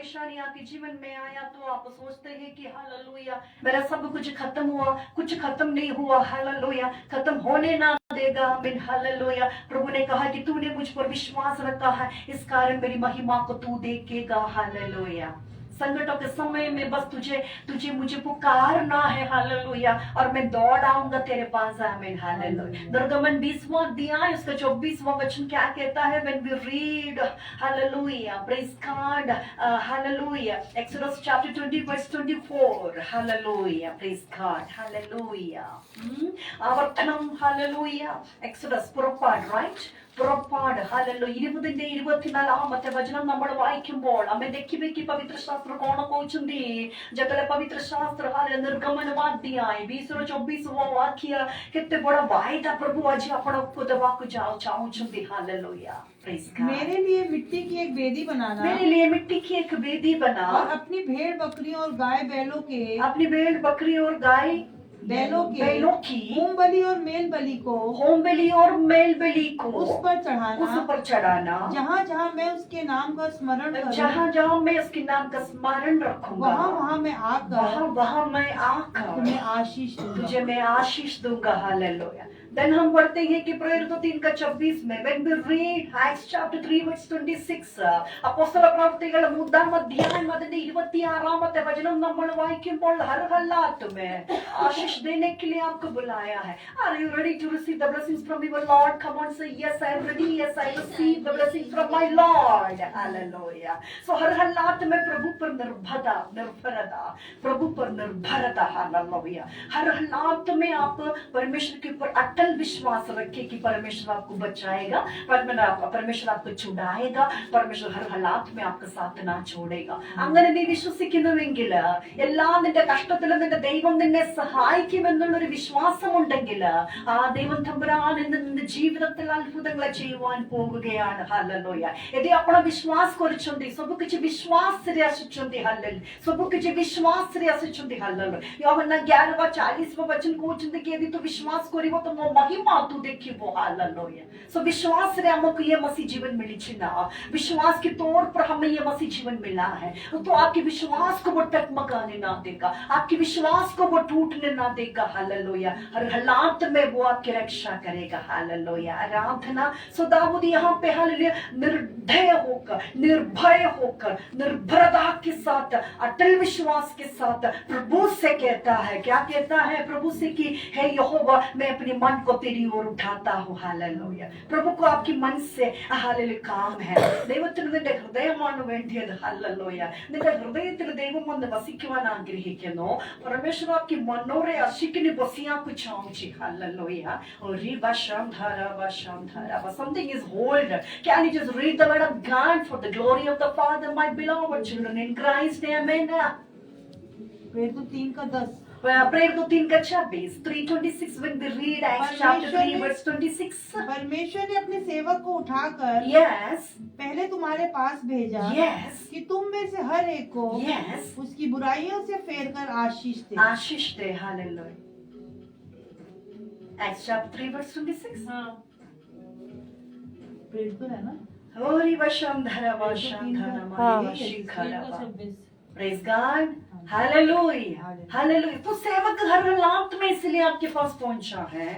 परेशानी आपके जीवन में आया तो आप सोचते हैं कि हालेलुया मेरा सब कुछ खत्म हुआ, कुछ खत्म नहीं हुआ। हालेलुया, खत्म होने ना देगा। आमीन हालेलुया। प्रभु ने कहा कि तूने मुझ पर विश्वास रखा है, इस कारण मेरी महिमा को तू देखेगा। हालेलुया। संकटों के समय में बस तुझे तुझे मुझे पुकारना है। हालेलुया, और मैं दौड़ आऊंगा तेरे पास। आमीन हालेलुया। निर्गमन 20वां अध्याय उसका 24वां वचन क्या कहता है? When we read hallelujah, praise God, hallelujah, Exodus chapter 20 verse 24, hallelujah, praise God, hallelujah. ആവർത്തനം hallelujah, Exodus പുറപ്പാട്, right? പുറപ്പാട് ഹല്ലേലൂയ 20-24 വചനം നമ്മൾ వాక్యంబోൾ हमें देखी कि पवित्र शास्त्र कौन कहउछंदी जतले पवित्र शास्त्र हाले निर्गमन अध्याय 20-24 वाक्य केते बड़ा वायदा प्रभु आज आपण को देवाक जाओ चाहउछंदी। Hallelujah, praise God. मेरे लिए मिट्टी की एक वेदी बनाना, मेरे लिए मिट्टी की एक वेदी बना, और अपनी भेड़ बकरियों और गाय बैलों के, अपनी भेड़ बकरी और गाय बैलों की होम बलि और मेल बलि को, होम बलि और मेल बलि को उस पर चढ़ाना, जहाँ जहाँ मैं उसके नाम का स्मरण करूं, जहाँ मैं उसके नाम का स्मरण रखूंगा, वहाँ मैं आकर तुम्हें आशीष दूंगा, तुझे मैं आशीष दूंगा। हालेलुया। देन हम पढ़ते हैं कि प्रेरित 3:26 में when we read Acts chapter 3 verse 26 അപ്പോസ്തല പ്രവൃത്തികൾ 3-ാം അധ്യായം അതിന്റെ 26-ാമത്തെ വചനം നമ്മൾ വായിക്കുമ്പോൾ हर हालात में आशीष देने के लिए आपको बुलाया है। Are you ready to receive the blessings from your Lord? Come on, say yes, I am ready. Yes, I receive the blessings from my Lord. Hallelujah. So हर हालात में प्रभु पर निर्भरता, प्रभु पर निर्भरता। हालेलुया। हर हालात में आप परमेश्वर के ऊपर अटल विश्वास रखे कि परमेश्वर आपको बचाएगा, परमेश्वर आपको छुड़ाएगा, परमेश्वर हर हालात में आपका साथ ना छोड़ेगा। അങ്ങനെ നീ വിശ്വസിക്കുന്നുവെങ്കിൽ, എല്ലാ നിന്റെ കഷ്ടത്തിലും നിന്റെ ദൈവം നിന്നെ സഹായിക്കുമെന്നുള്ളൊരു വിശ്വാസമുണ്ടെങ്കിൽ, ആ ദൈവം തമ്പുരാൻ നിന്റെ ജീവിതത്തിൽ അത്ഭുതങ്ങൾ ചെയ്യുവാൻ പോകുകയാണ്। हालेलुया। यदि अपना विश्वास କରୁଛନ୍ତି, ସବୁ କିଛି ବିଶ୍ୱାସରେ ଆସୁଛନ୍ତି। हालेलुया, ସବୁ କିଛି ବିଶ୍ୱାସରେ ଆସୁଛନ୍ତି। हालेलुया। യോഹന്നാൻ 11:40 वचन କହୁଛନ୍ତି कि यदि तू विश्वास କରିବ ତ ମୋ महिमा तू देखिबो। हालेलुया। सो विश्वास रे हमको ये मसीह जीवन मिली छी ना, विश्वास के तौर पर हमें ये मसीह जीवन मिला है। तो आपके विश्वास को वो टकमकाने ना देगा, आपके विश्वास को वो टूटने ना देगा। हालेलुया। हर हालात में वो आपकी रक्षा करेगा। हालेलुया। आराधना। सो दाऊद यहाँ पे हालेलुया निर्दय होकर, निर्भय होकर, निर्भरता के साथ, अटल विश्वास के साथ प्रभु से कहता है, क्या कहता है प्रभु से कि हे यहोवा मैं अपने मन को तेरी ओर उठाता हूँ। हालेलुया। प्रभु को आपकी मन से हालेलुया काम है। ദൈവത്തിന് നിന്റെ ഹൃദയമാണ് വേണ്ടിയത്। हालेलुया। നിന്റെ ഹൃദയത്തിൽ ദൈവം വന്ന് വസിക്കുവാൻ ആഗ്രഹിക്കുന്നു। परमेश्वर आपकी मनोरे आशिकनी बसिया को चाहूंगी। हालेलुया। और रिबा शांधारा बा शांधारा बा something is hold. Can you just read the word of God for the glory of the Father, my beloved children in Christ? Amen. प्रेरित 3:10, प्रेरित 3:26, 3:26 when we read Acts chapter 3 verse 26. परमेश्वर ने अपने सेवक को उठाकर Yes. पहले तुम्हारे पास भेजा, Yes. कि तुम में से हर एक को Yes. उसकी बुराइयों से फेर कर आशीष दे। आशीष दे। हालेलुया। Acts chapter 3 verse 26. हाँ, प्रेरित है ना। ओरी वशंधरा वशंधरा मारी shikhara. Praise God. Hallelujah. Hallelujah. तो सेवक हर हालात में इसलिए आपके पास पहुंचा है,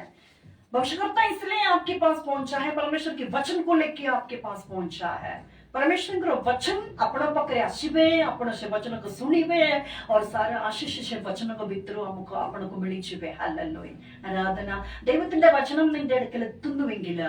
भविष्यवक्ता इसलिए आपके पास पहुंचा है, परमेश्वर के वचन को लेके आपके पास पहुंचा है। परमेश्वर वचन आपण पाखे आसवे, आपण से वचन को सुनिबे और सारा आशीष से वचन को भितरू हमको आपण को मिली जीवे। हालेलुया। ആരാധന। ദൈവത്തിന്റെ വചനം നിന്റെ അടുക്കൽ എത്തുന്നുവെങ്കിൽ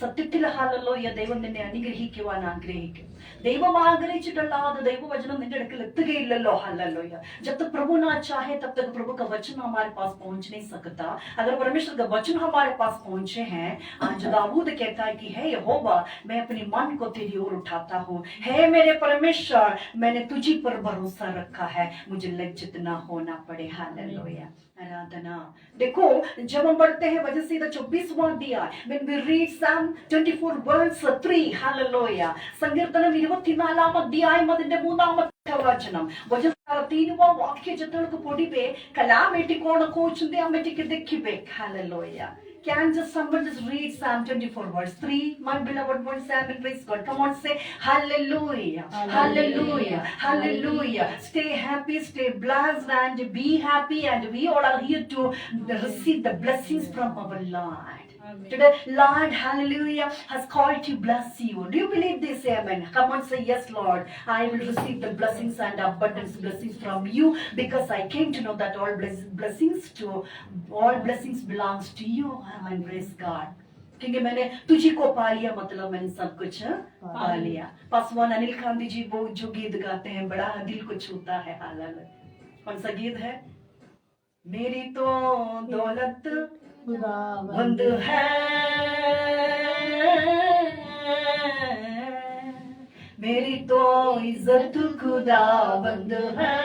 സത്യത്തിൽ ഹാലലോയ ദൈവം നിന്നെ അനുഗ്രഹിക്കുവാൻ ആഗ്രഹിക്കും। ദൈവം ആഗ്രഹിച്ചിട്ടല്ലാതെ ദൈവവചനം നിന്റെ അടുക്കൽ എത്തുകയില്ലല്ലോ। हालेलुया। जब तक प्रभु ना चाहे तब तक प्रभु का वचन हमारे पास पहुंच नहीं सकता। अगर परमेश्वर का वचन हमारे पास पहुंचे हैं, आज दाऊद कहता है कि हे यहोवा मैं अपने मन को तेरी ओर उठाता हूँ, हे मेरे परमेश्वर मैंने तुझी पर भरोसा रखा है, मुझे लज्जित ना होना पड़े। हालेलुया। आराधना। देखो जब हम पढ़ते हैं वजह से 24वां अध्याय when we read Psalm 24 verse 3. Hallelujah. संकीर्तനം 24-ാം അധ്യായം അതിന്റെ 3-ാമത്തെ വചനം वजह 3वां वाक्य जतक पढ़िबे कलामेटी कोण कहउछंती आमेटिके देखिबे। Hallelujah. Can just someone just read Psalm 24 verse 3? My beloved ones, amen, praise God. Come on, say hallelujah, hallelujah, hallelujah. Stay happy, stay blessed, and be happy. And we all are here to receive the blessings from our Lord. Today, Lord, hallelujah, has called to bless you. Do you believe this? Amen. Come on, say yes, Lord. I will receive the blessings and abundance blessings from you, because I came to know that all blessings belongs to you. Amen. Praise God. क्योंकि मैंने तुझी को पा लिया, मतलब मैंने सब कुछ पा लिया. पासवान अनिल खांडी जी वो जो गीत गाते हैं बड़ा दिल को छूता है. हालेलुया. कौन सा गीत है? मेरी तो दौलत बंद है, मेरी तो इज्जत खुदा बंद है,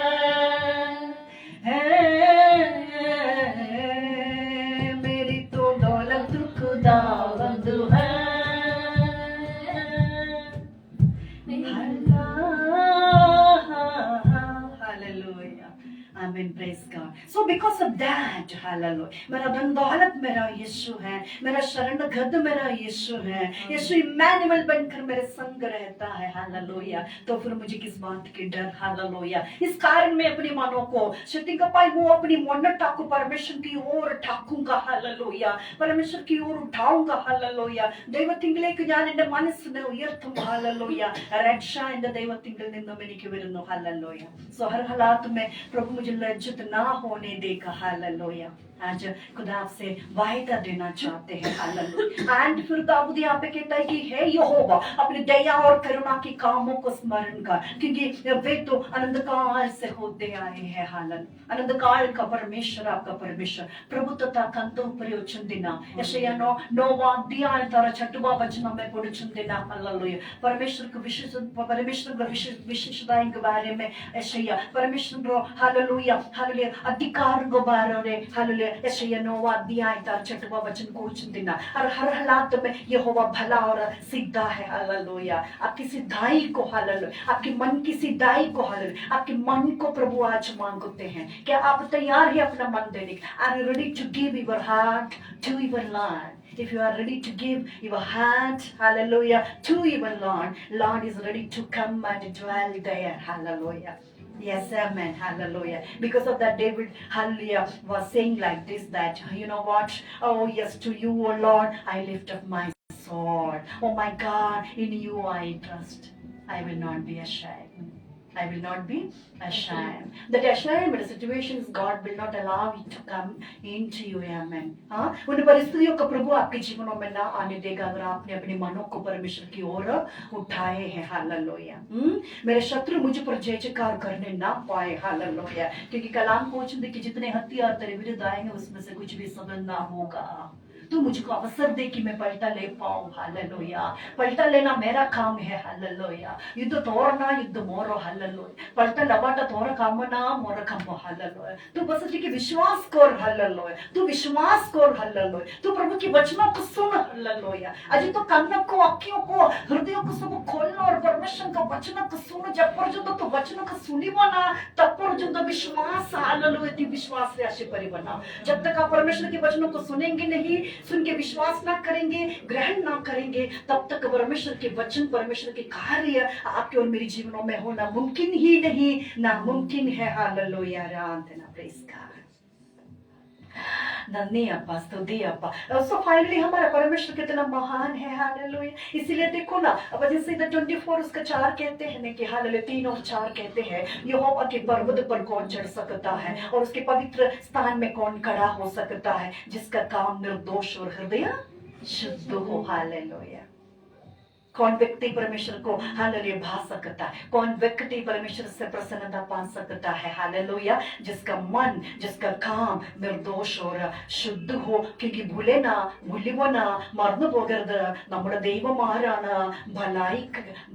मेरी तो दौलत खुदा बंद है. Hallelujah. Amen. Praise God. So because of that, hallelujah. मेरा धन दौलत मेरा यीशु है, मेरा शरण गद मेरा यीशु है, यीशु इमैनुअल बनकर मेरे संग रहता है. हालेलुया. तो फिर मुझे किस बात की डर? हालेलुया. इस कारण मैं अपनी मानों को शक्तिंगपाई वो अपनी मोनटा को परमेश्वर की ओर ठाकूंगा. हालेलुया. परमेश्वर की ओर उठाऊंगा. हालेलुया. ദൈവത്തിങ്കിലേക്ക് ഞാൻ എൻ്റെ മനസ്സിനെ ഉയർത്തും. हालेलुया. രക്ഷ എൻ്റെ ദൈവത്തിങ്കിൽ നിന്നും എനിക്ക് വരുന്നു. हालेलुया. सो हर हालात में प्रभु मुझे लज्जित ना होने देगा. हालेलुया. आज खुदा आपसे वायदा देना चाहते हैं. हालेलुया. एंड फिर दाऊद यहाँ पे कहता है कि हे यहोवा अपनी दया और करुणा के कामों को स्मरण कर, क्योंकि वे तो अनंत काल से होते आए हैं. हालेलुया. अनंत काल का परमेश्वर आपका परमेश्वर ప్రభుత్వత కంతో ప్రయోచందిన యెషయానో 9వ అధ్యాయం తర 6వ वचन में పొడుచుందిన. हालेलुया. परमेश्वर को विशेषताएं के बारे में यशाया परमेश्वर को हालेलुया हालेलुया अधिकार के बारे में हालेलुया यशाया 9వ अध्याय तक 6వ वचन को चुनना. और हर हालात में यहोवा भला और सीधा है. हालेलुया. आपकी सिद्धाई को हालेलुया, आपके मन की सिद्धाई को हालेलुया, आपके मन को प्रभु आज मांगते हैं. क्या आप तैयार हैं अपना मन देने? Are you ready to give your heart to your Lord? If you are ready to give your heart, hallelujah, to your Lord, Lord is ready to come and dwell there. Hallelujah. Yes, amen. Hallelujah. Because of that, David, hallelujah, was saying like this, that, you know what? Oh, yes, to you, oh Lord, I lift up my sword. Oh my God, in you I trust. I will not be ashamed. I will not be ashamed. That ashamed situations God will not allow it to come into you. Amen. हाँ, उन परिस्थितियों का प्रभु आपके जीवनों में ना आने देगा अगर आपने अपने मनों को परमेश्वर की ओर उठाए हैं. हालेलुया. मेरे शत्रु मुझ पर जय जयकार करने ना पाए. हालेलुया. क्योंकि कलाम पहुंचते कि जितने हथियार तेरे विरुद्ध आएंगे उसमें से कुछ भी सफल ना होगा. तू मुझको अवसर दे कि मैं पलटा ले पाऊं. हालेलुया. पलटा लेना मेरा काम है. हालेलुया. युद्ध तोरना युद्ध मोरो. हालेलुया. पलटा लबाटा तोरा काम ना मोरा काम. हालेलुया. तू बस कि विश्वास कर. हालेलुया. तू विश्वास कर. हालेलुया. तू प्रभु की वचनों को सुन. हालेलुया. आज तो कानों को आंखों को हृदयों को सब खोलना और परमेश्वर का वचन को सुन. जब पर्यंत तू वचन को सुनिबो ना तब पर्यंत विश्वास. हालेलुया. तू विश्वास से आशे परि बना. जब तक आप परमेश्वर के वचनों को सुनेंगे नहीं, सुन के विश्वास ना करेंगे, ग्रहण ना करेंगे, तब तक परमेश्वर के वचन परमेश्वर के कार्य आपके और मेरे जीवनों में होना मुमकिन ही नहीं, नामुमकिन है. हालेलुया. आराधना. Praise God. धन्य अप्पा, स्तुति अप्पा. सो फाइनली हमारा परमेश्वर कितना महान है. हालेलुया. इसीलिए देखो ना, अब जैसे इधर 24 उसका 4 कहते हैं ना कि हालेलुया 3 और 4 कहते हैं यहोवा के पर्वत पर कौन चढ़ सकता है और उसके पवित्र स्थान में कौन खड़ा हो सकता है, जिसका काम निर्दोष और हृदय शुद्ध हो. हालेलुया. कौन व्यक्ति परमेश्वर को हालेलुया भा सकता है? कौन व्यक्ति परमेश्वर से प्रसन्नता पा सकता है? हालेलुया. जिसका मन, जिसका काम निर्दोष और शुद्ध हो. क्योंकि भूलिवो ना मर्ന്നു പോകരുത്. നമ്മുടെ ദൈവം ആരാണ്?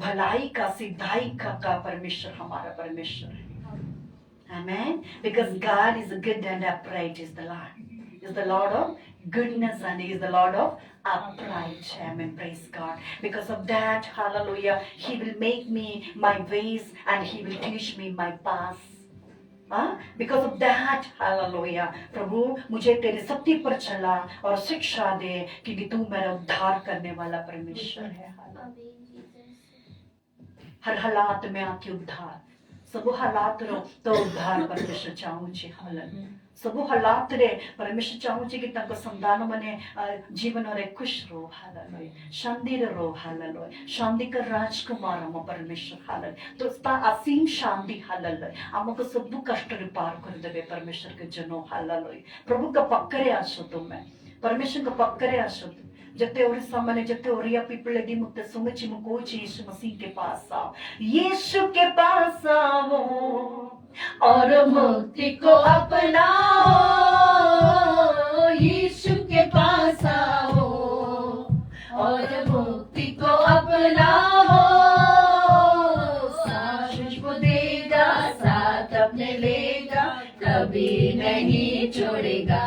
भलाई का सिद्धाई का परमेश्वर हमारा परमेश्वर है. Amen. Because God is good and upright is the Lord. Is the Lord of goodness and He is the Lord of upright. Amen. Praise God. Because of that, hallelujah, He will make me my ways and He will teach me my paths. Because of that hallelujah प्रभु मुझे तेरे सत्य पर चला और शिक्षा दे क्योंकि तू मेरा उद्धार करने वाला परमेश्वर है। हर हालात में आके उद्धार सब हालात रो तो उद्धार परमेश्वर चाहूँ हालेलुया सब हालात रे परमेश्वर चाहूँ कि तक संतान मने जीवन रे खुश रो हालेलुया शांति रो हालेलुया शांति का राजकुमार हम परमेश्वर हालेलुया तो ता असीम शांति हालेलुया हमको सब कष्ट रे पार कर देवे परमेश्वर के जनो हालेलुया प्रभु का पक्करे आशो तुम्हें परमेश्वर का पक्करे आशो जते और सामने जते और या पीपल दी मुक्ते सुमची मुकोची यीशु मसीह के पास आओ यीशु के पास आओ और मुक्ति को अपनाओ यीशु के पास आओ और मुक्ति को अपनाओ साथ को देगा साथ अपने लेगा कभी नहीं छोड़ेगा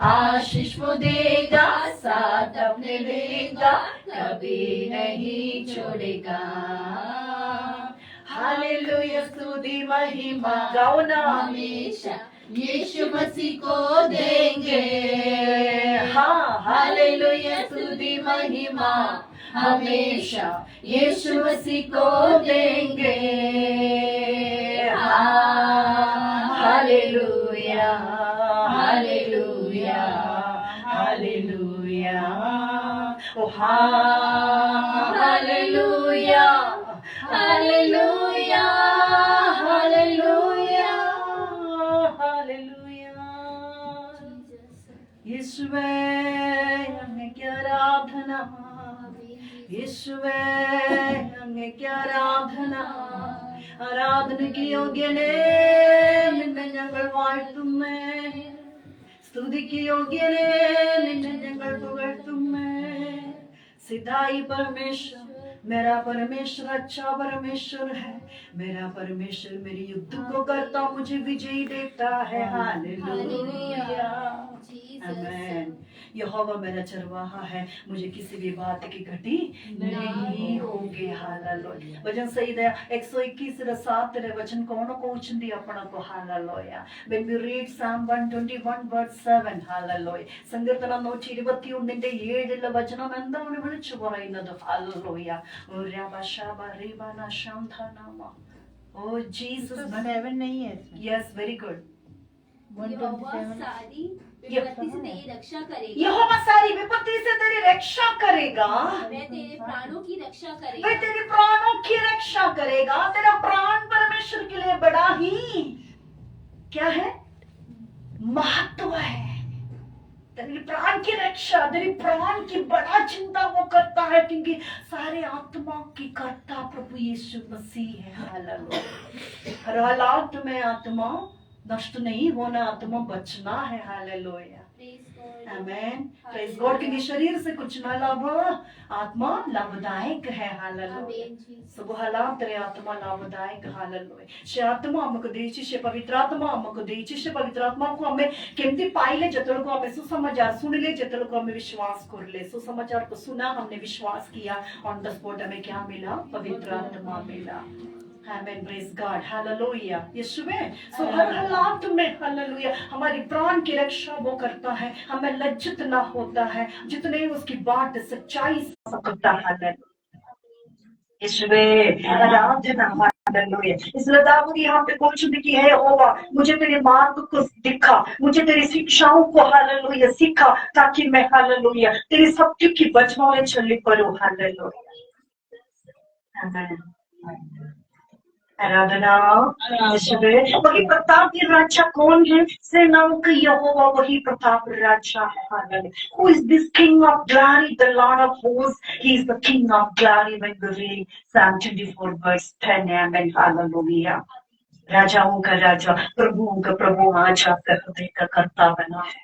आशीष वो देगा साथ अपने लेगा कभी नहीं छोड़ेगा हालेलुया स्तुति महिमा गाओ ना हमेशा यीशु मसीह को देंगे हाँ हालेलुया स्तुति महिमा हमेशा यीशु मसीह को देंगे हाँ हालेलुया हालेलुया हालेलुया ओ हालेलुया हालेलुया हालेलुया हालेलुया यीशुवे हमें क्या आराधना यीशुवे हमें क्या आराधना ആരാധനയ്ക്ക് യോഗ്യനേ നിന്നെ ഞങ്ങൾ വാഴ്ത്തുന്നേ സ്തുതിക്ക് യോഗ്യനേ നിന്നെ ഞങ്ങൾ പുകഴ്ത്തുന്നേ सिधाई परमेश्वर मेरा परमेश्वर अच्छा परमेश्वर है मेरा परमेश्वर मेरी युद्ध को करता मुझे विजयी देता है हालेलुया आमीन यहोवा मेरा चरवाहा है मुझे किसी भी बात की घटी नहीं होगी हालेलुया वचन सही है 121 रे 7 रे वचन कौन कहउछंदी आपनको hallelujah when we read Psalm 121 verse 7 hallelujah സങ്കീർത്തനം 121 ന്റെ 7 ലെ വചനം എന്താണ് വിളിച്ചു പറയുന്നത് हालेलुया और राबाशाबा रिबाना शांतानामा ओ जीसस 7 नहीं है इसमें यस वेरी गुड विपत्ति से तेरी रक्षा करेगा यहोवा सारी विपत्ति से तेरी रक्षा करेगा वह तेरे प्राणों की रक्षा वह करेगा तेरे प्राणों की रक्षा करेगा तेरा प्राण परमेश्वर के लिए बड़ा ही क्या है महत्व है तेरी प्राण की रक्षा तेरी प्राण की बड़ा चिंता वो करता है क्योंकि सारे आत्मा की करता प्रभु यीशु मसीह है हालेलुया हर हालात में आत्मा नष्ट नहीं होना आत्मा बचना है हालेलुया आमेन प्रेज गॉड क्योंकि शरीर से कुछ ना लाभ आत्मा लाभदायक है हालेलुया सब हालात रे आत्मा लाभदायक हालेलुया से आत्मा हमको देची से पवित्र आत्मा हमको देची से पवित्र आत्मा को हमें केमती पाइले जतल को हमें सुसमाचार सुन ले जतल को हमें विश्वास कर ले सुसमाचार को सुना हमने विश्वास किया ऑन द स्पॉट हमें क्या मिला पवित्र आत्मा मिला Amen, praise God, hallelujah. यीशुवे सो हर हालात में हालेलुया हमारी प्राण की रक्षा वो करता है हमें लज्जित ना होता है जितने उसकी बात सच्चाई से करता है हालेलुया यीशुवे आराधना हालेलुया इसलिए दाऊद यहाँ पे कुछ भी की है होगा मुझे तेरे मार्ग को दिखा मुझे तेरी शिक्षाओं को हालेलुया सिखा ताकि मैं हालेलुया तेरी सत्य की वचनों चली पड़ूं हालेलुया आमेन आराधना यीशुवे वही प्रताप की राजा कौन है सेनाओं का यहोवा वही प्रताप राजा है hallelujah who is this king of glory the lord of hosts he is the king of glory when we read Psalm 24 verse 10 amen hallelujah राजाओं का राजा प्रभुओं का प्रभु आज आपका हृदय का कर्ता बना है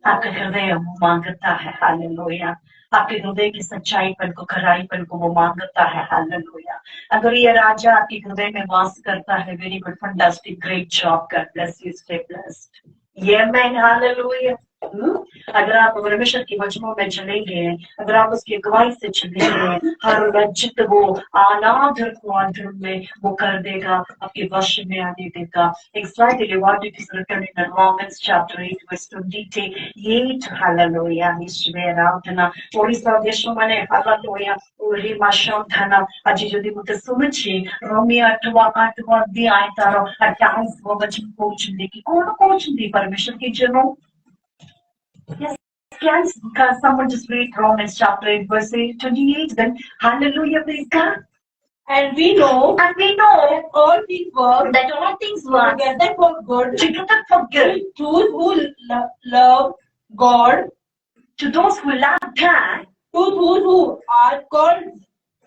आपका हृदय मांगता है हालेलुया आपके हृदय की सच्चाईपन को खराईपन को वो मांगता है हालेलुया अगर ये राजा आपके हृदय में वास करता है very good fantastic great job God bless you stay blessed amen hallelujah अगर आप परमेश्वर के वचनों में चलेंगे, अगर आप उसकी अगुवाई से चलेंगे, हर लज्जित वो अनादर को आदर में वो कर देगा, आपके वश में आने देगा. Exactly what it is written in Romans chapter 8 verse 28. Hallelujah. ईश्वर आराधना. ओडिशा देशों में हालेलुया. ओरी माशांधना. अजी जो दी मुझे सुनची. रोमी 8वां अध्याय तारो 28वां वचन कोचंदी की कौन कोचंदी परमेश्वर की जनों. Yes, can someone just read Romans chapter 8 verse 28? Then hallelujah, praise God. And we know And we know that all things work that all things work together for good together for good to those who love God, to those who love God to those who are called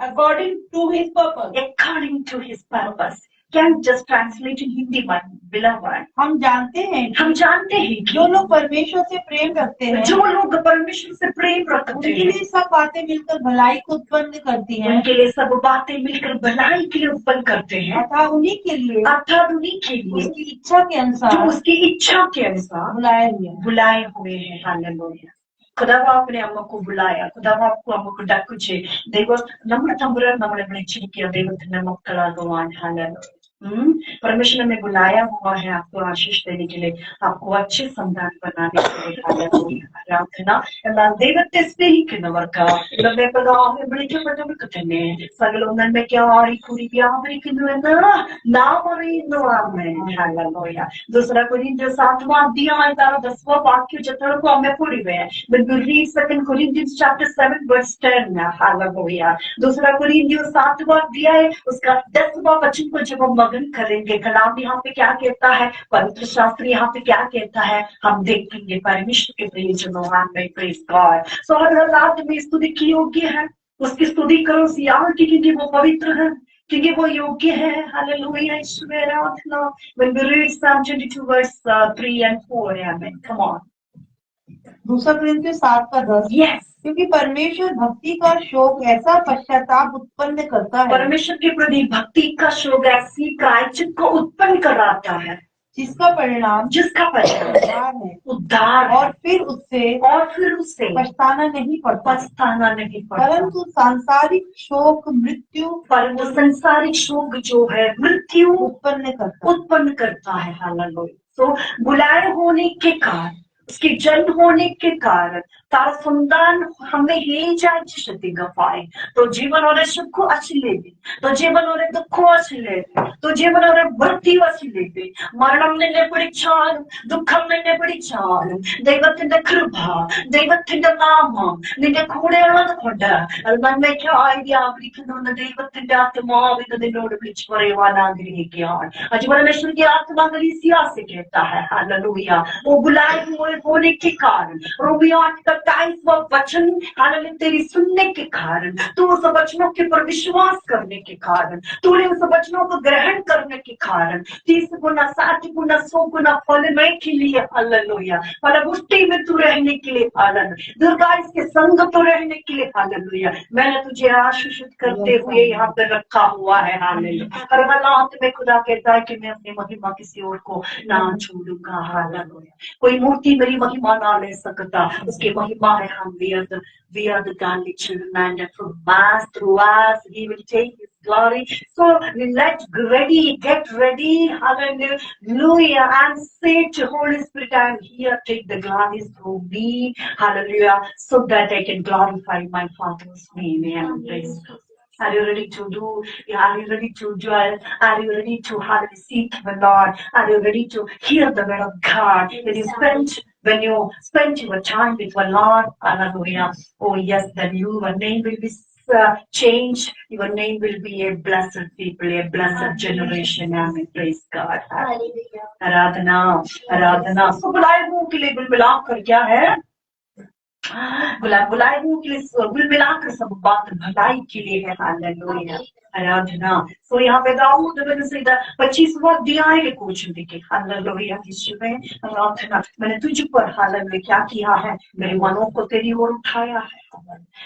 according to His purpose. according to His purpose. Can just translate in Hindi, my beloved. हम जानते हैं हम जानते हैं कि जो लोग परमेश्वर से प्रेम रखते हैं जो लोग परमेश्वर से प्रेम रखते उनके हैं, लिए सब बातें मिलकर भलाई को उत्पन्न करती हैं, उनके लिए सब बातें मिलकर भलाई के लिए उत्पन्न करते हैं, अतः उन्हीं के लिए अर्थात उन्हीं के लिए उसकी इच्छा के जो अनुसार उसकी इच्छा के अनुसार बुलाए हुए हैं. बुलाए हुए हैं. हालेलुया. खुदावा आपने हमको बुलाया, खुदावा आपको हमको डाकुचे ദൈവം നമ്മുടെ തമ്പുരാൻ നമ്മളെ വിളിച്ചിരിക്കുക ദൈവത്തിന്റെ മക്കളാകുവാൻ. हालेलुया. परमेश्वर ने बुलाया हुआ है आपको आशीष देने के लिए, आपको अच्छे संतान बनाने के लिए. हालेलुया. आराधना. എന്നാൽ ദൈവത്തെ സ്നേഹിക്കുന്നവർക്ക് ഇടവേളകളെ വിളിക്കപ്പെട്ടവർക്ക് തന്നെ സകലവും നന്മയ്ക്കായി കൂടി വ്യാപരിക്കുന്നുവെന്ന് നാം അറിയുന്നു. ആമേൻ. हालेलुया. दूसरा कोरिन्थियों 7वां अध्याय 10वां वाक्य जतन को हमें पढ़ी हुए हैं. When we read 2 Corinthians chapter 7 verse 10. Hallelujah. दूसरा कोरिन्थियों 7वां अध्याय उसका 10वां वचन को जब हम मगन करेंगे, कलाम यहाँ पे क्या कहता है, पवित्र शास्त्र यहाँ पे क्या कहता है, हम देखेंगे. परमेश्वर के प्रियजनों, आमेन. Praise God. सो हर हालात में स्तुति की योग्य है, उसकी स्तुति करो उस याद की, क्योंकि वो पवित्र है, क्योंकि वो योग्य है. Hallelujah. Ishwar Aradhana. When we read Psalm 22 verse 3 and 4, amen. Come on. दूसरा कोरिन्थियों 7:10. Yes. क्योंकि परमेश्वर भक्ति का शौक ऐसा पश्चाताप उत्पन्न करता है परमेश्वर के प्रति भक्ति का शौक ऐसी प्रायश्चित को उत्पन्न कराता है जिसका परिणाम जिसका परिणाम उद्धार है, उद्धार है, और फिर उससे पछताना नहीं पड़ता, नहीं पड़ता. परंतु सांसारिक शोक मृत्यु पर वो संसारिक शोक जो है मृत्यु उत्पन्न करता है. हालेलुया. तो बुलाए होने के कारण, उसके जन्म होने के कारण तार संतान हमें हेजायची गफाए तो जीवनोरे सुख असलेली तो जीवनोरे दुःख असलेली तो जीवनोरे भक्ति असलेली മരണം നിന്നെ പിടിച്ചാലും ദുഃഖം നിന്നെ പിടിച്ചാലും ദൈവത്തിന്റെ കൃപ ദൈവത്തിന്റെ നാമം നിന്റെ കൂടെയുള്ളത് കൊണ്ട് അത് നന്മയ്ക്കായി വ്യാപരിക്കുന്നുവെന്ന് ദൈവത്തിന്റെ ആത്മാവിനെ നിന്നോട് വിളിച്ചു പറയുവാൻ ആഗ്രഹിക്കുകയാണ്. आज परमेश्वर की आत्मा कलीसिया से कहता है हालेलुया. वो बुलाए हुए होने के कारण रोमियो 8:27वां वचन हालेलुया तेरी सुनने के कारण, तू उस वचनों के पर विश्वास करने के कारण, तूने उस वचनों को ग्रहण करने के कारण 30 गुना 60 गुना 100 गुना फल में के लिए हालेलुया. फलपुष्टि में तू रहने के लिए हालेलुया. दीर्घायु के संग तो रहने के लिए हालेलुया. मैंने तुझे आशीषित करते हुए यहाँ पे रखा हुआ है. हालेलुया. हर हालात में खुदा कहता है कि मैं अपनी महिमा किसी और को ना छोड़ूंगा. हालेलुया. कोई मूर्ति मेरी महिमा ना ले सकता, उसकी महिमा है हम we are the godly children, and from us through us he will take his glory. So get ready, hallelujah, and say to Holy Spirit, I am here, take the glory through me, hallelujah, so that I can glorify my Father's name. Amen. Praise God. Are you ready to do? Are you ready to join? Are you ready to seek the Lord? Are you ready to hear the word of God? When you spend your time with the Lord, hallelujah. Oh yes, then your name will be changed. Your name will be a blessed people, a blessed generation. Amen. Praise God. Hallelujah. Aradhana. So बुलाए हुओं के लिए बुलबुलाकर क्या है? बुलाए हुओं के लिए बुलबुलाकर सब बात भलाई के लिए है. हालेलुया. आराधना। तो यहाँ पे दाऊद मैंने सीधा 25वां अध्याय के कुछ लिखे, हालेलुया यीशुवे आराधना। मैंने तुझ पर हालेलुया क्या किया है, मेरे मनों को तेरी ओर उठाया है।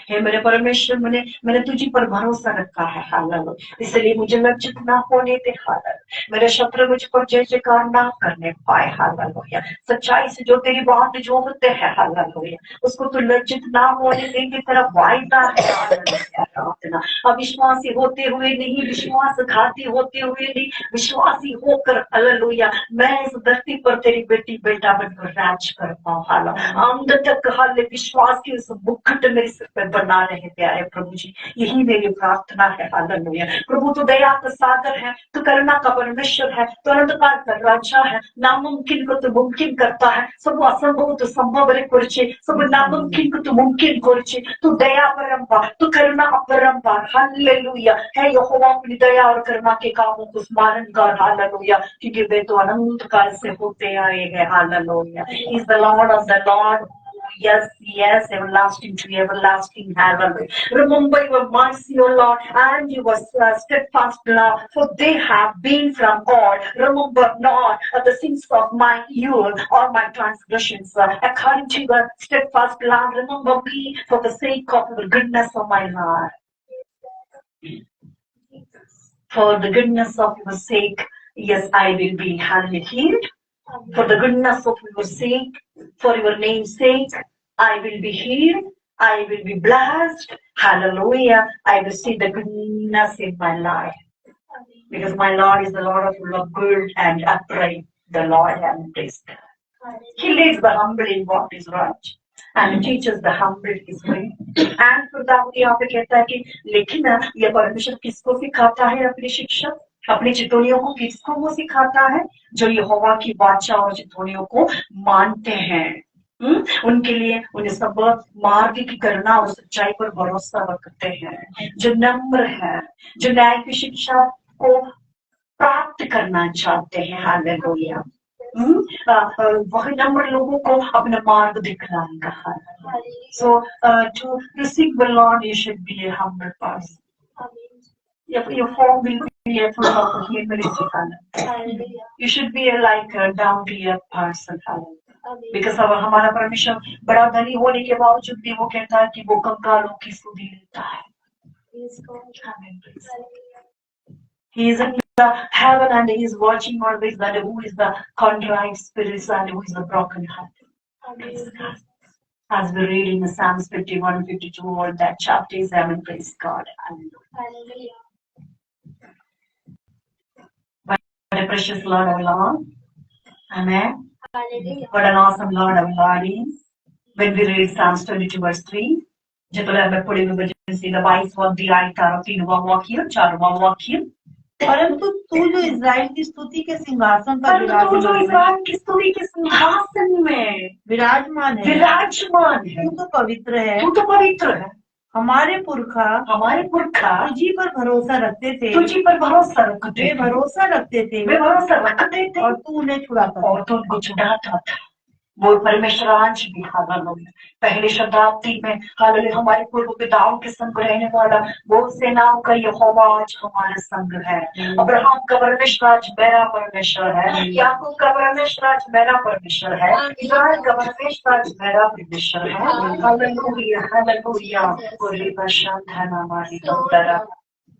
हे मेरे परमेश्वर, मैंने तुझ पर भरोसा रखा है, हालेलुया। इसलिए मुझे लज्जित ना होने दे, हालेलुया। मेरे शत्रु मुझ पर जय जयकार ना करने पाए, हालेलुया। सच्चाई से जो तेरी बात जोड़ते हैं, हालेलुया, उसको तो लज्जित ना होने देने तेरा वायदा है, हालेलुया आराधना। अविश्वासी होते हुए नहीं, विश्वासघाती होते हुए नहीं, विश्वासी होकर हालेलुया मैं इस धरती पर तेरी बेटी बेटा बनकर राज कर पाऊं, हालेलुया। अंत तक हाले विश्वास की उस मुकुट मेरे सिर पर बना रहे प्यारे प्रभु जी, यही मेरी प्रार्थना है, हालेलुया। प्रभु तो दया का सागर है, तो करुणा का परमेश्वर है, तो अनंतकाल का राजा है। नामुमकिन को तो मुमकिन करता है, सब असंभव तो संभव करछे, सब नामुमकिन को तो मुमकिन करछे। तू दया परंपार, तू करुणा अपरंपार, हालेलुया। है यहोवा अपनी दया और करुणा के कामों को स्मरण कर, हालेलुया, क्योंकि वे तो अनंत काल से होते आए हैं, hallelujah. Is the Lord of the Lord, yes, yes, everlasting to everlasting, hallelujah. Remember your mercy, O Lord, and your steadfast love, for they have been from God. Remember not the sins of my youth or my transgressions. According to your steadfast love, remember me for the sake of the goodness of my Lord. For the goodness of your sake, yes, I will be healed. For the goodness of your sake, for your name's sake, I will be healed. I will be blessed. Hallelujah. I will see the goodness in my life. Because my Lord is the Lord of good and upright. The Lord and praise God. He leads the humble in what is right. And teaches the humble his way. And for that, यहाँ पे कहता है कि लेकिन यह परमेश्वर किसको सिखाता है अपनी शिक्षा, अपनी चितौनियों को किसको वो सिखाता है, जो यहोवा की वाचा और चितौनियों को मानते हैं। उनके लिए उन्हें सब मार्ग की करुणा और सच्चाई पर भरोसा रखते हैं, जो नम्र है, जो न्याय की शिक्षा को प्राप्त करना चाहते हैं, हालेलुया। वही नम्र लोगों को अपना मार्ग दिखलाएगा, hallelujah. So to receive the Lord, you should be a humble person. Your form will be a full of humility, hallelujah. You should be like a down to earth person, hallelujah. Because हमारा परमेश्वर बड़ा धनी होने के बावजूद भी वो कहता है कि वो कंगालों की सुधि लेता है। He is in the heaven and he is watching always that who is the contrite spirits and who is the broken heart. As we read in the Psalms 51, 52, all that chapters, amen, praise God. Hallelujah. What a precious Lord our Lord. Amen. Hallelujah. What an awesome Lord our Lord is. When we read Psalms 22 verse 3, जितना हमें पढ़े हुए वचन से 22वां अध्याय का 3वां वाक्य 4वां वाक्य, परंतु तू जो इस्राएल की स्तुति के सिंहासन पर विराजमान है, तू तो पवित्र है। हमारे पुरखा तुझी पर भरोसा रखते थे, वे भरोसा रखते थे और तू उन्हें छुड़ाता था। वो परमेश्वर आज भी, हालेलुया, पहली शताब्दी में हालेलुया हमारे पूर्व पिताओं के संग रहने वाला वो सेनाओं का यहोवा आज हमारा संग है। अब्राहम का परमेश्वर आज मेरा परमेश्वर है, याकूब का परमेश्वर आज मेरा परमेश्वर है, इस्राएल का परमेश्वर आज मेरा परमेश्वर है। Hallelujah hallelujah. कोई भाषा धन हमारी तरह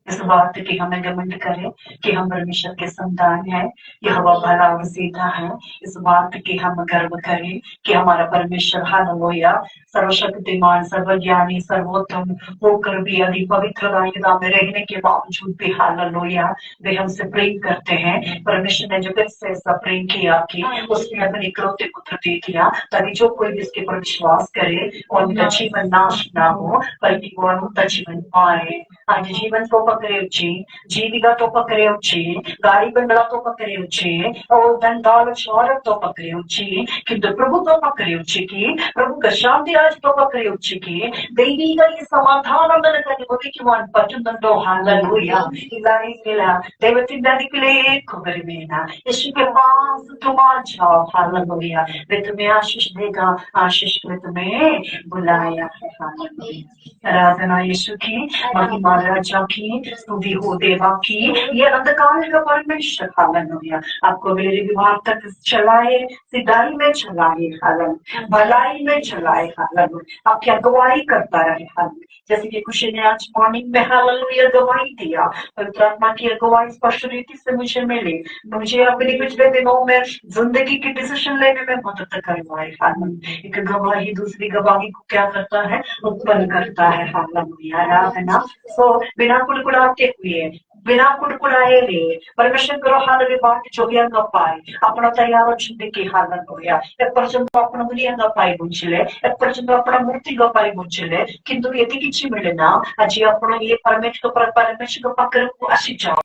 इस बात की हमें घमंड करें कि हम परमेश्वर के संतान हैं, यह भला और सीधा है। इस बात की हम गर्व करें कि हमारा परमेश्वर हालेलुया सर्वशक्तिमान, सर्वज्ञानी, सर्वोत्तम होकर भी यदि पवित्रता में रहने के बावजूद भी हालेलुया वे हमसे प्रेम करते हैं। परमेश्वर ने जगत से ऐसा प्रेम किया कि उसने अपने इकलौते पुत्र दे दिया ताकि जो कोई भी इसके पर विश्वास करे और उनका जीवन नाश ना हो बल्कि वो अनंत जीवन पाए। आज जीवन तो पकड़े उचे, जीविका तो पकड़े उचे, गाड़ी बंगला तो पकड़े उचे और धन दौलत शौहरत तो पकड़े उचे, किंतु प्रभु तो पकड़े उचे की प्रभु का शांति आज तो पकड़े उचे की दैविक ये समाधान ನನಗೆ ಒದಗಿಸುವ ಪಟ್ಟಣದೋ हालेलुया इलारिला देवतिंदा निकले खबरमेना यीशु के पास तुम आ जाओ हालेलुया वे तुम्हें आशीष देगा, आशीष में तुम्हें बुलाया है। हालेलुया। आराधना यीशु की, महिमा राजा की, स्तुति हो देवा की। ये अंधकार का परमेश्वर हालेलुया आपको मेरे विभाग तक चलाए, सिधाई में चलाए हालेलुया, भलाई में चलाए हालेलुया, आपकी अगुवाई करता रहे हालेलुया। जैसे कि कुछ ने आज मॉर्निंग में हालेलुया गवाही दिया, पवित्र आत्मा की अगुवाई स्पष्ट रीति से मुझे मिली, मुझे अपने पिछले दिनों में जिंदगी की डिसीजन लेने में मदद करवाए हालेलुया। एक गवाही दूसरी गवाही को क्या करता है, उत्पन्न करता है हालेलुया, है ना। सो बिना कुड़कुड़ाते हुए, बिना कुड़कुड़ाए हुए परमेश्वर करो हालेलुया बात जो भी अंग पाए अपना तैयार चिंदगी हालेलुया एपर्यंत अपना मुनि अंग पाई बुझिले, एपर्यंत अपना मूर्ति गपाई बुझिले, किंतु यदि किछि मिले ना आज अपना ये परमेश्वर पाखरକୁ ଆସିଯାଅ।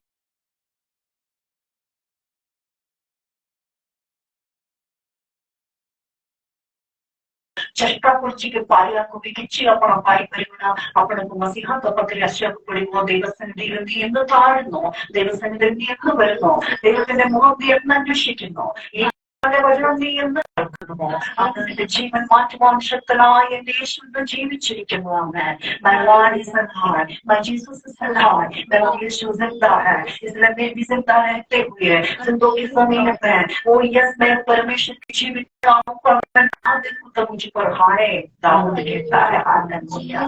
चेष्टा करछि कि पारियाको भी किछि आपण पाई परिना आपणको मसीहा तो पकरे आश्रय पड़िबो देवसन्निधि ಎಂದು ತಾಳ್ನೋ ದೇವಸನ್ನಿಧಿ ಎಂದು ಬರನೋ ದೇವರನ್ನ ಮುಖದಿ ಅಜ್ಞಾನಿಸಿಕಿನೋ ಈ വചനം എന്ന് आपने जीवन माറ്റുവാൻ ശക്തനായ യേശുവിന്റെ ജീവിച്ചിരിക്കുന്നു आमेन। My Lord is alive, my Jesus is alive, मेरा यीशु जिंदा है, इसलिए मैं भी जिंदा रहते हुए जिंदों की जमीन पे ओ यस मैं परमेश्वर की जीवित देखूं तो मुझे पढ़ाए दाऊद कहता है हालेलुया।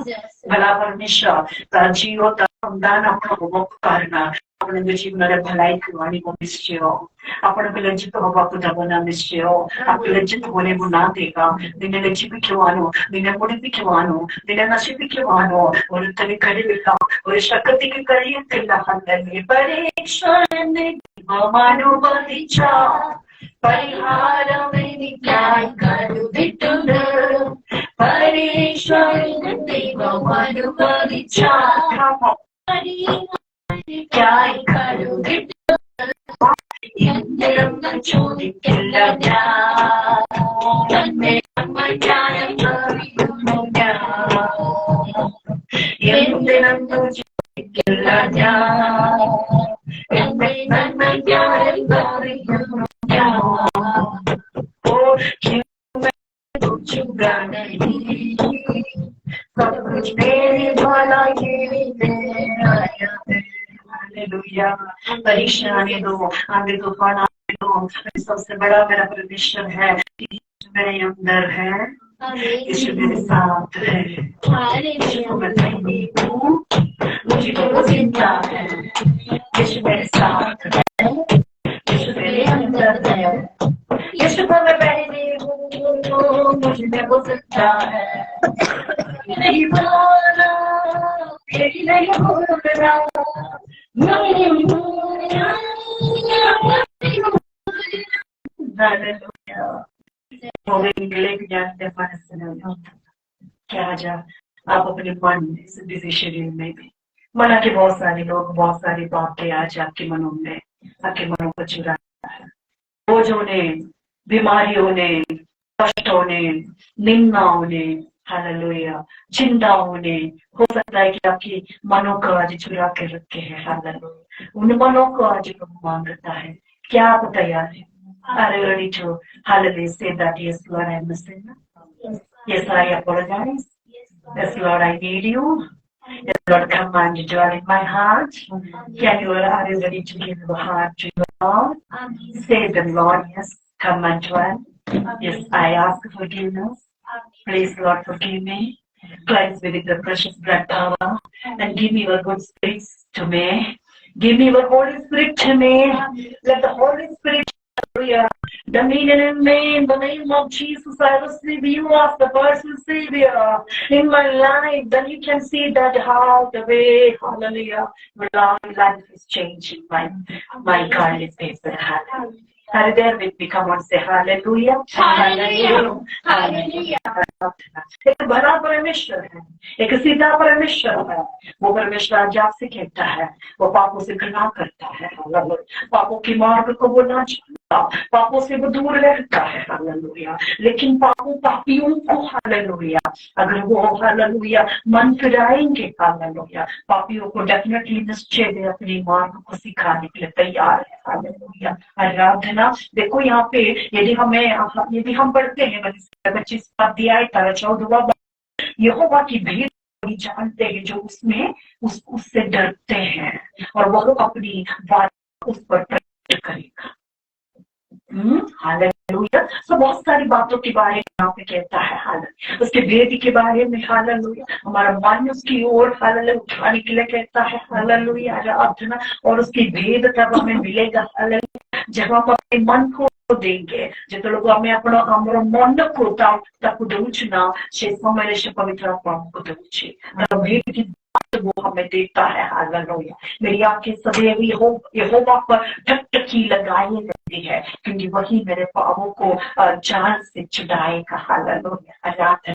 भला परमेश्वर जीवो दान अपना उपभोग करना अपने जीवन में भलाई करवानी को निश्चय अपने को लज्जित होगा दबना निश्चय आपको लज्जित होने को ना देगा। निन्ने लज्जिപ്പിക്കുവാനോ നിന്നെ മുടിപ്പിക്കുവാനോ നിന്നെ നശിപ്പിക്കുവാനോ ഒരുത്തന് കഴിവില്ല, ഒരു ശക്തിക്ക് കഴിയത്തില്ല ഹല്ലേലൂയ। പരീക്ഷണനെ ദൈവമനുവദിച്ച പരിഹാരം എനിക്കായി കരുതിയിട്ടുണ്ട്, പരീക്ഷണനെ ദൈവമനുവദിച്ച എനിക്കായി കരുതിയിട്ടുണ്ട്, എന്തിനൊന്നും ചോദിക്കില്ല ഞാൻ, ജ്ഞാനം അറിയുന്നു ഞാൻ, എന്തിനൊന്നും ചോദിക്കില്ല ഞാൻ, എന്റെ നന്മ ജ്ഞാനം അറിയുന്നു ഞാൻ। ഓ चुका नहीं सब कुछ मेरी भलाई में आया है हालेलुया। परीक्षा आने दो, आगे तूफान आने दो, सबसे बड़ा मेरा परमेश्वर है, मेरे अंदर है, यीशु मेरे साथ है, यीशु को मैं नहीं हूँ, मुझे वो जिंदा है, यीशु मेरे साथ है, यीशु मेरे अंदर है, यीशु को मैं पहले हूँ, मुझे में वो जिंदा है, नहीं बोला यही नहीं बोलना क्या जा आप अपने मन इस बिजी शेड्यूल में भी मना के बहुत सारे लोग बहुत सारी बातें आज आपके मनों में आपके मनों को चुराता है। बोझों ने, बीमारियों ने, कष्टों ने, निंदाओं ने हालेलुया चिंताओं ने हो सकता है कि आपकी मनों को आज चुरा के रखे हैं हालेलुया। उन मनों को आज प्रभु मांगता है, क्या आप तैयार हैं? Are you ready to hallelujah say that yes Lord I am a sinner, yes I apologize, yes Lord I need you, yes Lord come and dwell in my heart. Can you are you ready to give your heart to your Lord? Say the Lord yes come and dwell. Yes I ask forgiveness, please Lord forgive me, cleanse me with the precious blood power and give me your good spirits to me, give me your Holy Spirit to me, let the Holy Spirit hallelujah dominion in me in the name of Jesus. I receive you as the personal Savior in my life, then you can see that how the way hallelujah my life is changing, my God is faithful hallelujah. Are you there with me? Come on, say hallelujah. Hallelujah. Hallelujah. एक बड़ा परमेश्वर है, एक सीधा परमेश्वर है, वो परमेश्वर आज आपसे कहता है, वो पापों से घृणा करता है हालेलुया, पापों की मार्ग को वो ना जानता, पापों से वो दूर रहता है हालेलुया। लेकिन पापियों को हालेलुया अगर वो हालेलुया मन फिराएंगे हालेलुया, पापियों को डेफिनेटली निश्चय में अपनी मार्ग को सिखाने के लिए तैयार है हालेलुया। आराधना देखो यहाँ पे यदि हम पढ़ते हैं 25 अध्याय 14वां यहोवा की भीड़ वही जानते हैं जो उसमें उससे डरते हैं, और वह अपनी बात उस पर प्रकट करेगा। हालेलुया। तो बहुत सारी बातों के बारे में यहाँ पे कहता है, हालेलुया, उसके भेद के बारे में, हालेलुया, हमारा मन उसकी ओर हालेलुया उठाने के लिए कहता है, हालेलुया, आराधना, और उसकी भेद तब हमें मिलेगा, हालेलुया, जब हम अपने मन को देंगे, ଯେତେବେଳକୁ ଆମେ ଆମର ମନକୁ ତାକୁ ଦଉଛୁ ନା, ସେ ସମୟରେ ସେ पवित्र आत्मा हमको दଉଛି, भेद की बात वो हमें देता है, हालेलुया। मेरी आंखें सदैव यहोवा पर टकटकी लगाए रहती है, क्योंकि वही मेरे पापों को जान से छुड़ाएगा, हालेलुया, आराधना।